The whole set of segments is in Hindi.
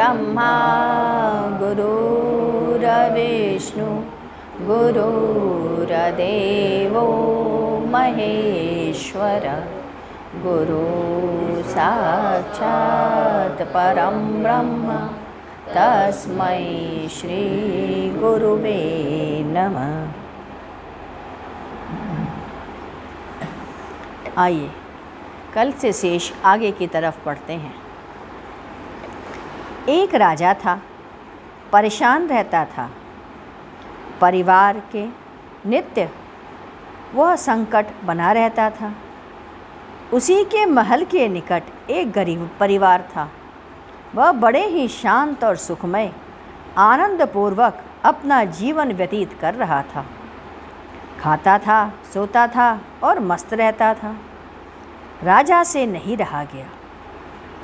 गुरुर्ब्रह्मा गुरुर्विष्णु गुरुर्देवो महेश्वर गुरु साक्षात् परं ब्रह्म तस्मै श्री गुरुवे नमः। आइए कल से शेष आगे की तरफ पढ़ते हैं। एक राजा था, परेशान रहता था। परिवार के नित्य वह संकट बना रहता था। उसी के महल के निकट एक गरीब परिवार था। वह बड़े ही शांत और सुखमय आनंदपूर्वक अपना जीवन व्यतीत कर रहा था। खाता था, सोता था और मस्त रहता था। राजा से नहीं रहा गया।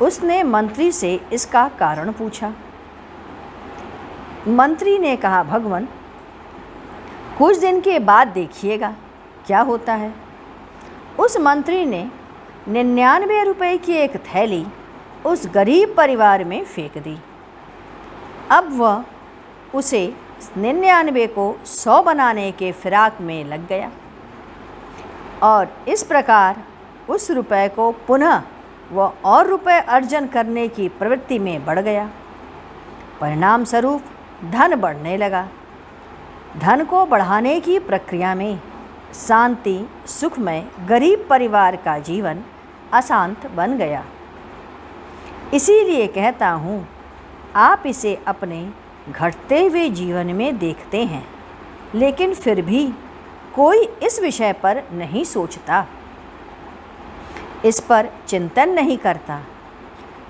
उसने मंत्री से इसका कारण पूछा। मंत्री ने कहा, भगवान कुछ दिन के बाद देखिएगा क्या होता है। उस मंत्री ने 99 रुपए की एक थैली उस गरीब परिवार में फेंक दी। अब वह उसे 99 को 100 बनाने के फिराक में लग गया और इस प्रकार उस रुपए को पुनः वह और रुपए अर्जन करने की प्रवृत्ति में बढ़ गया। परिणाम स्वरूप धन बढ़ने लगा। धन को बढ़ाने की प्रक्रिया में शांति सुखमय गरीब परिवार का जीवन अशांत बन गया। इसीलिए कहता हूँ, आप इसे अपने घटते हुए जीवन में देखते हैं, लेकिन फिर भी कोई इस विषय पर नहीं सोचता, इस पर चिंतन नहीं करता।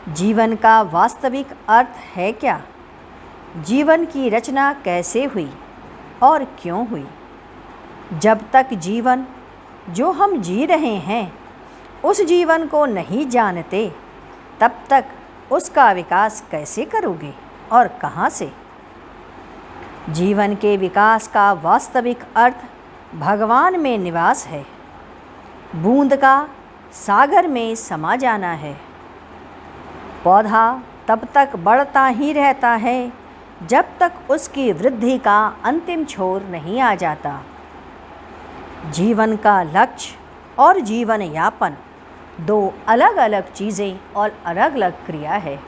जीवन का वास्तविक अर्थ है क्या? जीवन की रचना कैसे हुई और क्यों हुई? जब तक जीवन जो हम जी रहे हैं उस जीवन को नहीं जानते, तब तक उसका विकास कैसे करोगे और कहाँ से? जीवन के विकास का वास्तविक अर्थ भगवान में निवास है। बूंद का सागर में समा जाना है। पौधा तब तक बढ़ता ही रहता है जब तक उसकी वृद्धि का अंतिम छोर नहीं आ जाता। जीवन का लक्ष्य और जीवन यापन दो अलग अलग चीज़ें और अलग अलग क्रिया है।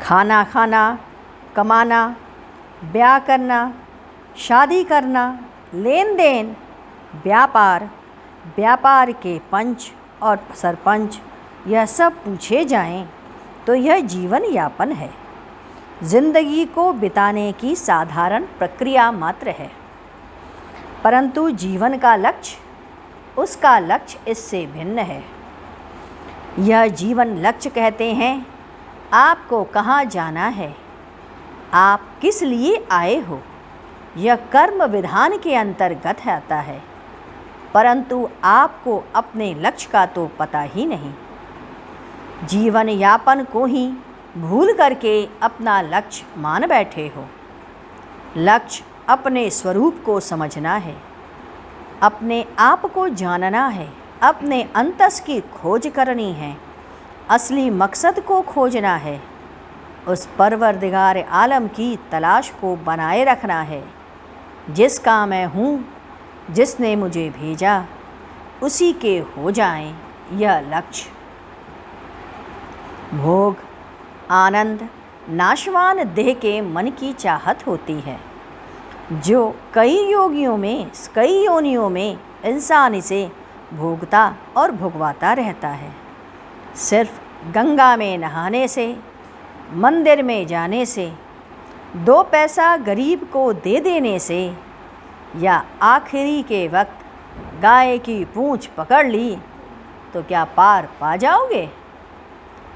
खाना खाना, कमाना, ब्याह करना, शादी करना, लेन देन, व्यापार, व्यापार के पंच और सरपंच, यह सब पूछे जाएं तो यह जीवन यापन है। जिंदगी को बिताने की साधारण प्रक्रिया मात्र है। परंतु जीवन का लक्ष्य, उसका लक्ष्य इससे भिन्न है। यह जीवन लक्ष्य कहते हैं आपको कहाँ जाना है, आप किस लिए आए हो, यह कर्म विधान के अंतर्गत आता है। परंतु आपको अपने लक्ष्य का तो पता ही नहीं। जीवन यापन को ही भूल करके अपना लक्ष्य मान बैठे हो। लक्ष्य अपने स्वरूप को समझना है, अपने आप को जानना है, अपने अंतस की खोज करनी है, असली मकसद को खोजना है, उस परवरदिगार आलम की तलाश को बनाए रखना है। जिसका मैं हूँ, जिसने मुझे भेजा, उसी के हो जाएं यह लक्ष्य। भोग, आनंद, नाशवान देह के मन की चाहत होती है, जो कई योनियों में इंसान इसे भोगता और भुगवाता रहता है। सिर्फ गंगा में नहाने से, मंदिर में जाने से, 2 पैसा गरीब को दे देने से, या आखिरी के वक्त गाय की पूंछ पकड़ ली तो क्या पार पा जाओगे?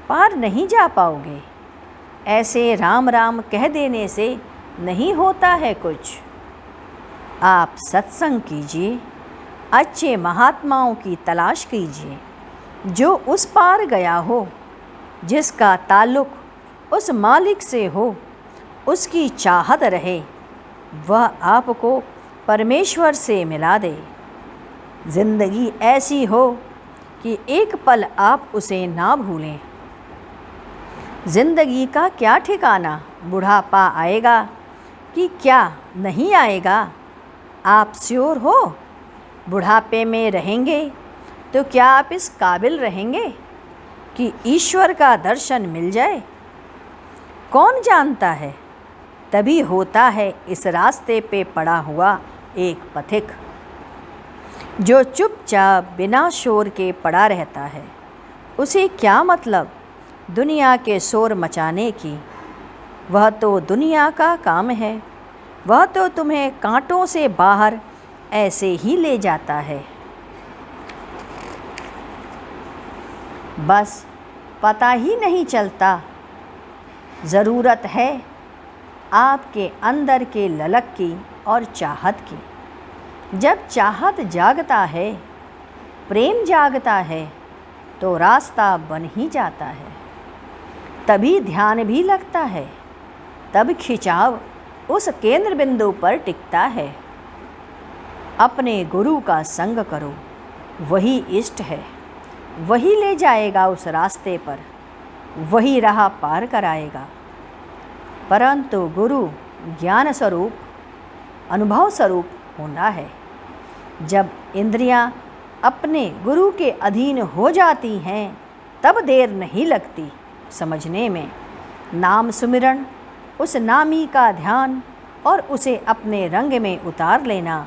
पार नहीं जा पाओगे। ऐसे राम राम कह देने से नहीं होता है कुछ। आप सत्संग कीजिए, अच्छे महात्माओं की तलाश कीजिए, जो उस पार गया हो, जिसका ताल्लुक़ उस मालिक से हो, उसकी चाहत रहे, वह आपको परमेश्वर से मिला दे। ज़िंदगी ऐसी हो कि एक पल आप उसे ना भूलें। जिंदगी का क्या ठिकाना, बुढ़ापा आएगा कि क्या नहीं आएगा? आप श्योर हो बुढ़ापे में रहेंगे तो क्या आप इस काबिल रहेंगे कि ईश्वर का दर्शन मिल जाए? कौन जानता है, तभी होता है इस रास्ते पे पड़ा हुआ एक पथिक, जो चुपचाप बिना शोर के पड़ा रहता है। उसे क्या मतलब दुनिया के शोर मचाने की? वह तो दुनिया का काम है, वह तो तुम्हें कांटों से बाहर ऐसे ही ले जाता है। बस पता ही नहीं चलता। ज़रूरत है आपके अंदर के ललक की और चाहत की। जब चाहत जागता है, प्रेम जागता है, तो रास्ता बन ही जाता है। तभी ध्यान भी लगता है, तब खिंचाव उस केंद्र बिंदु पर टिकता है। अपने गुरु का संग करो, वही इष्ट है, वही ले जाएगा उस रास्ते पर, वही राह पार कराएगा। परंतु गुरु ज्ञान स्वरूप, अनुभव स्वरूप होना है। जब इंद्रियां अपने गुरु के अधीन हो जाती हैं, तब देर नहीं लगती समझने में। नाम सुमिरन, उस नामी का ध्यान और उसे अपने रंग में उतार लेना,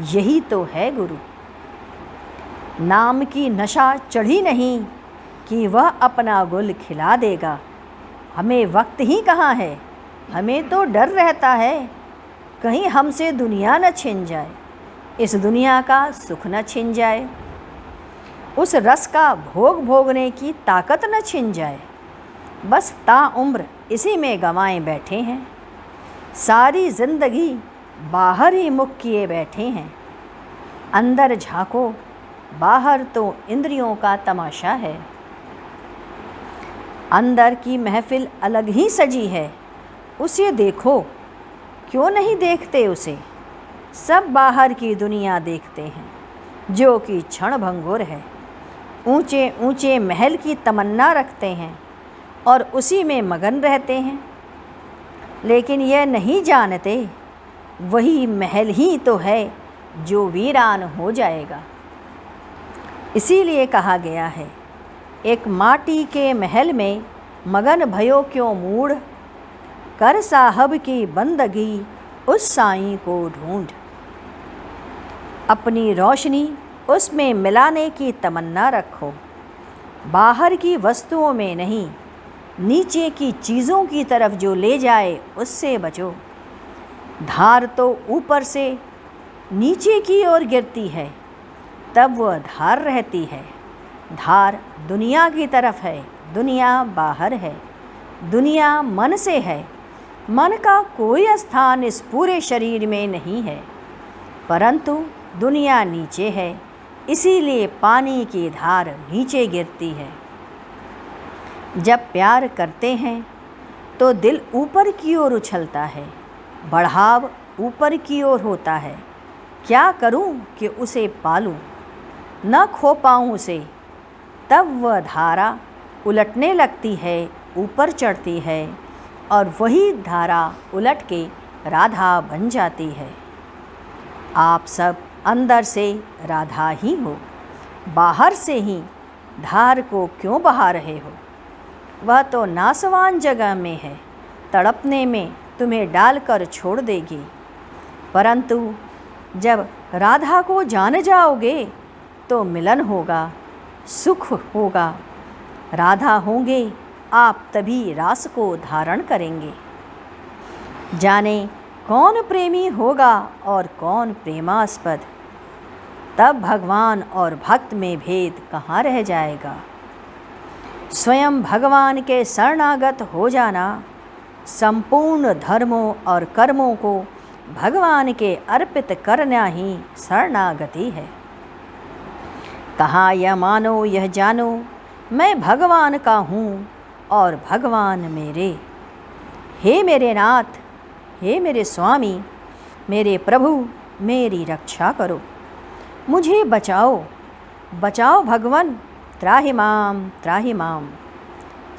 यही तो है गुरु। नाम की नशा चढ़ी नहीं कि वह अपना गुल खिला देगा। हमें वक्त ही कहाँ है, हमें तो डर रहता है कहीं हमसे दुनिया न छिन जाए, इस दुनिया का सुख न छिन जाए, उस रस का भोग भोगने की ताकत न छिन जाए। बस ताउम्र इसी में गंवाए बैठे हैं, सारी जिंदगी बाहर ही मुख किए बैठे हैं। अंदर झांको, बाहर तो इंद्रियों का तमाशा है। अंदर की महफिल अलग ही सजी है, उसे देखो, क्यों नहीं देखते उसे? सब बाहर की दुनिया देखते हैं, जो कि क्षण भंगुर है। ऊंचे ऊंचे महल की तमन्ना रखते हैं और उसी में मगन रहते हैं, लेकिन यह नहीं जानते वही महल ही तो है जो वीरान हो जाएगा। इसीलिए कहा गया है, एक माटी के महल में मगन भयो क्यों मूढ़, कर साहब की बंदगी उस साईं को ढूंढ। अपनी रोशनी उसमें मिलाने की तमन्ना रखो, बाहर की वस्तुओं में नहीं, नीचे की चीज़ों की तरफ जो ले जाए उससे बचो। धार तो ऊपर से नीचे की ओर गिरती है, तब वह धार रहती है। धार दुनिया की तरफ है, दुनिया बाहर है, दुनिया मन से है। मन का कोई स्थान इस पूरे शरीर में नहीं है, परंतु दुनिया नीचे है, इसीलिए पानी की धार नीचे गिरती है। जब प्यार करते हैं तो दिल ऊपर की ओर उछलता है, बढ़ाव ऊपर की ओर होता है। क्या करूं कि उसे पालूं, न खो पाऊं उसे? तब वह धारा उलटने लगती है, ऊपर चढ़ती है, और वही धारा उलट के राधा बन जाती है। आप सब अंदर से राधा ही हो, बाहर से ही धार को क्यों बहा रहे हो? वह तो नासवान जगह में है, तड़पने में तुम्हें डालकर छोड़ देगी। परंतु जब राधा को जान जाओगे तो मिलन होगा, सुख होगा। राधा होंगे आप, तभी रास को धारण करेंगे। जाने कौन प्रेमी होगा और कौन प्रेमास्पद, तब भगवान और भक्त में भेद कहाँ रह जाएगा। स्वयं भगवान के शरणागत हो जाना, संपूर्ण धर्मों और कर्मों को भगवान के अर्पित करना ही शरणागति है। कहाँ यह मानो यह जानो, मैं भगवान का हूँ और भगवान मेरे। हे मेरे नाथ, हे मेरे स्वामी, मेरे प्रभु, मेरी रक्षा करो, मुझे बचाओ, बचाओ भगवन, त्राहि माम त्राहि माम।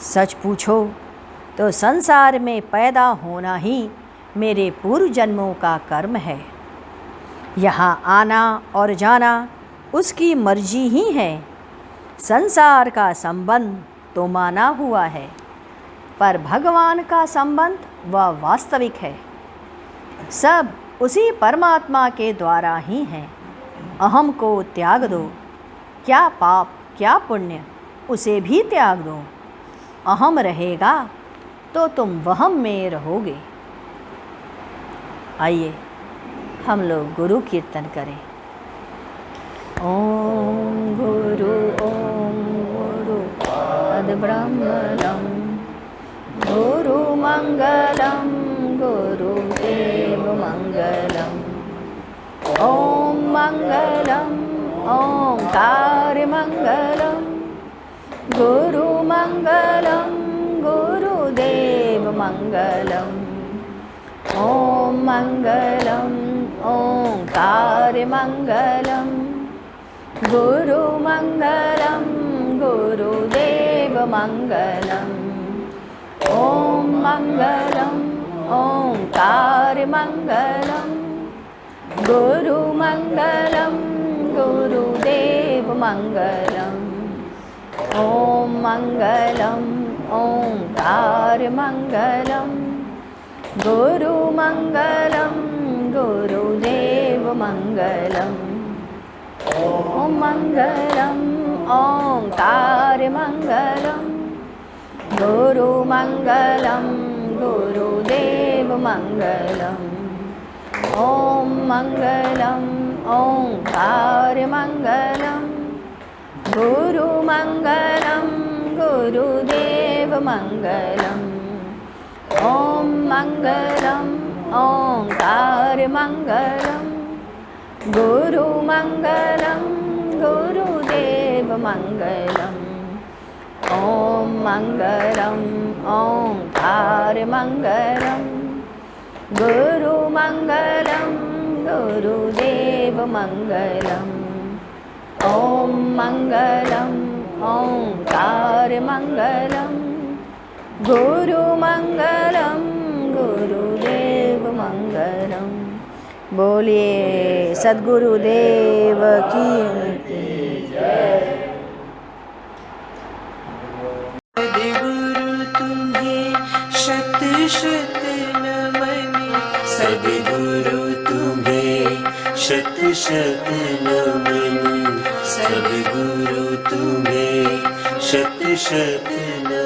सच पूछो तो संसार में पैदा होना ही मेरे पूर्व जन्मों का कर्म है। यहाँ आना और जाना उसकी मर्जी ही है। संसार का संबंध तो माना हुआ है, पर भगवान का संबंध वह वास्तविक है। सब उसी परमात्मा के द्वारा ही हैं। अहम को त्याग दो, क्या पाप क्या पुण्य उसे भी त्याग दो। अहम रहेगा तो तुम वहम में रहोगे। आइए हम लोग गुरु कीर्तन करें। ओम गुरु अद्ब्रह्मणं गुरु मंगलम गुरुदेव मंगलम। ओम मंगलम ओंकार मंगलम गुरु मंगलम गुरुदेव मंगलम। ओम मंगलम ओंकार मंगलम गुरु मंगलम गुरुदेव मंगलम। ओम मंगलम ओंकार मंगलम गुरु मंगलम गुरुदेव मंगलम। ओम मंगलम ओंकार मंगलम गुरु मंगलम गुरुदेव मंगलम। ओम मंगलम ओंकार मंगलम गुरु मंगलम गुरुदेव मंगलम। ओम मंगलम ओंकार मंगलम गुरु मंगलम गुरुदेव मंगलम। ओम मंगलम ओंकार मंगलम गुरु मंगलम गुरुदेव मंगलम। ओम मंगलम ओंकार मंगलम गुरु मंगलम गुरुदेव मंगलम। ओम मंगलम ओंकार मंगलम गुरु मंगलम गुरुदेव मंगलम। बोलिए सद्गुरुदेव की जय। सद्गुरु तुम्हें शत शत नमन। सद्गुरु तुम्हें शत शत नमन। सद्गुरु तुम्हें शत शत नमन।